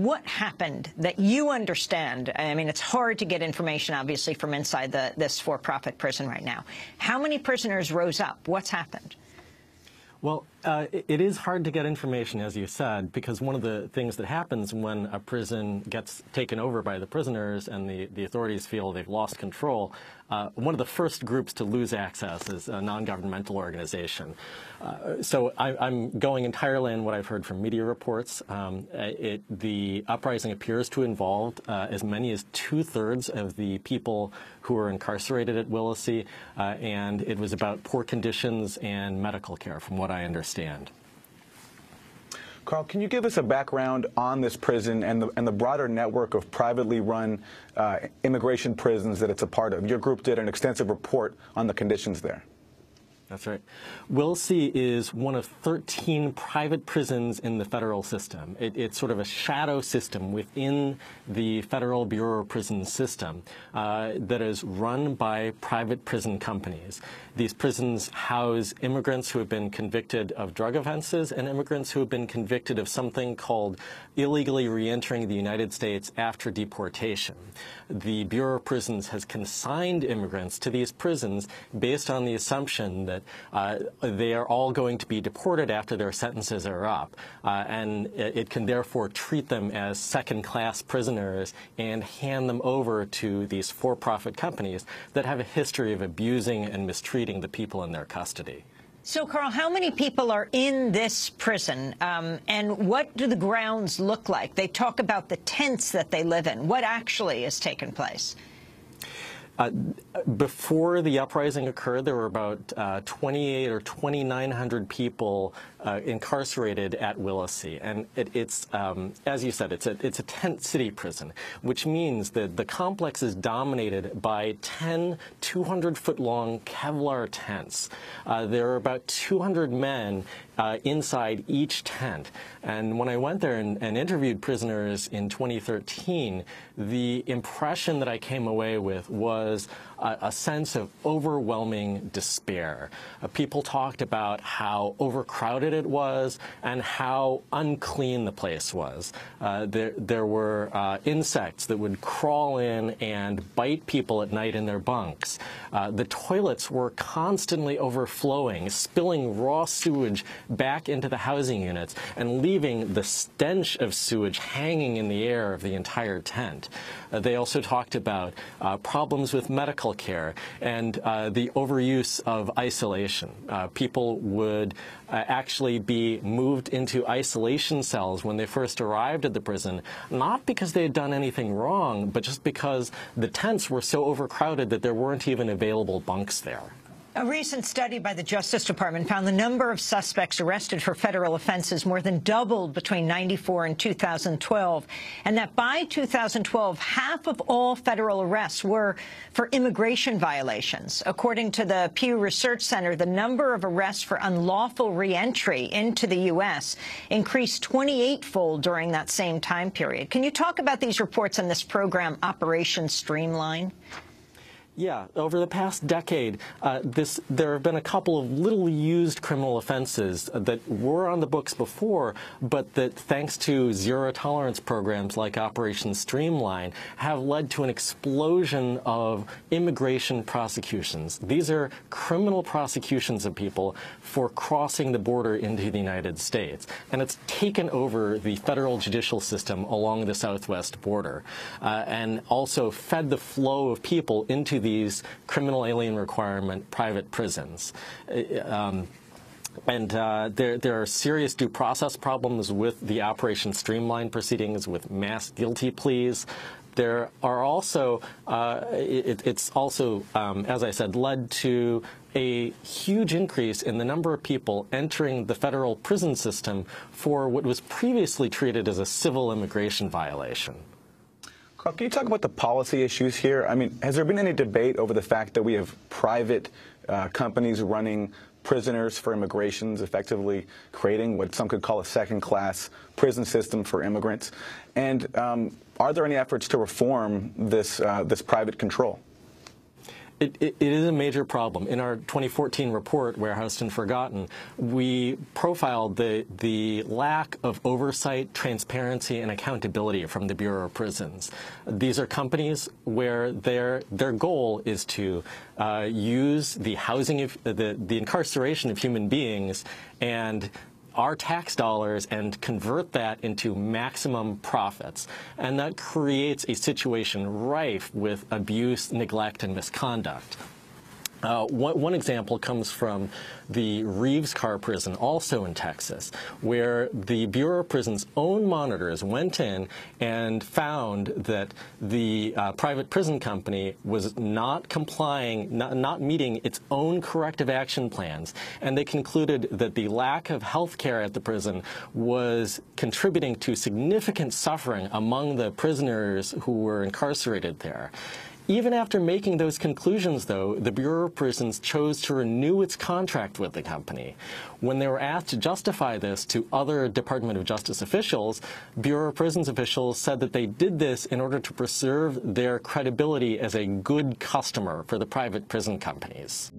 what happened that you understand? I mean, it's hard to get information, obviously, from inside this for-profit prison right now. How many prisoners rose up? What's happened? Well, it is hard to get information, as you said, because one of the things that happens when a prison gets taken over by the prisoners and the authorities feel they've lost control, one of the first groups to lose access is a non-governmental organization. So I'm going entirely on what I've heard from media reports. The uprising appears to involve as many as 2/3 of the people who were incarcerated at Willacy, and it was about poor conditions and medical care, from what I understand. Carl, can you give us a background on this prison and the broader network of privately run immigration prisons that it's a part of? Your group did an extensive report on the conditions there. That's right. Willacy is one of 13 private prisons in the federal system. It's sort of a shadow system within the Federal Bureau of Prisons system that is run by private prison companies. These prisons house immigrants who have been convicted of drug offenses and immigrants who have been convicted of something called illegally reentering the United States after deportation. The Bureau of Prisons has consigned immigrants to these prisons based on the assumption that they are all going to be deported after their sentences are up, and it can therefore treat them as second-class prisoners and hand them over to these for-profit companies that have a history of abusing and mistreating the people in their custody. So, Carl, how many people are in this prison, and what do the grounds look like? They talk about the tents that they live in. What actually has taken place? Before the uprising occurred, there were about 2,800 or 2,900 people incarcerated at Willacy, and it's as you said, it's a tent city prison, which means that the complex is dominated by 10 200-foot-long Kevlar tents. There are about 200 men inside each tent, and when I went there and interviewed prisoners in 2013, the impression that I came away with was a sense of overwhelming despair. People talked about how overcrowded it was and how unclean the place was. There were insects that would crawl in and bite people at night in their bunks. The toilets were constantly overflowing, spilling raw sewage back into the housing units and leaving the stench of sewage hanging in the air of the entire tent. They also talked about problems with medical care and the overuse of isolation. People would actually be moved into isolation cells when they first arrived at the prison, not because they had done anything wrong, but just because the tents were so overcrowded that there weren't even available bunks there. A recent study by the Justice Department found the number of suspects arrested for federal offenses more than doubled between '94 and 2012, and that by 2012, half of all federal arrests were for immigration violations. According to the Pew Research Center, the number of arrests for unlawful reentry into the U.S. increased 28-fold during that same time period. Can you talk about these reports in this program, Operation Streamline? Yeah, over the past decade, there have been a couple of little used criminal offenses that were on the books before, but that, thanks to zero-tolerance programs like Operation Streamline, have led to an explosion of immigration prosecutions. These are criminal prosecutions of people for crossing the border into the United States, and it's taken over the federal judicial system along the southwest border, and also fed the flow of people into these criminal alien requirement private prisons. There are serious due process problems with the Operation Streamline proceedings, with mass guilty pleas. There are also, it's also, as I said, led to a huge increase in the number of people entering the federal prison system for what was previously treated as a civil immigration violation. Carl, can you talk about the policy issues here? I mean, has there been any debate over the fact that we have private companies running prisoners for immigrations, effectively creating what some could call a second-class prison system for immigrants? And are there any efforts to reform this private control? It is a major problem. In our 2014 report, Warehoused and Forgotten, we profiled the lack of oversight, transparency, and accountability from the Bureau of Prisons. These are companies where their goal is to use the housing of the incarceration of human beings and our tax dollars and convert that into maximum profits. And that creates a situation rife with abuse, neglect, and misconduct. One example comes from the Reeves Car Prison, also in Texas, where the Bureau of Prisons' own monitors went in and found that the private prison company was not complying, not meeting its own corrective action plans, and they concluded that the lack of health care at the prison was contributing to significant suffering among the prisoners who were incarcerated there. Even after making those conclusions, though, the Bureau of Prisons chose to renew its contract with the company. When they were asked to justify this to other Department of Justice officials, Bureau of Prisons officials said that they did this in order to preserve their credibility as a good customer for the private prison companies.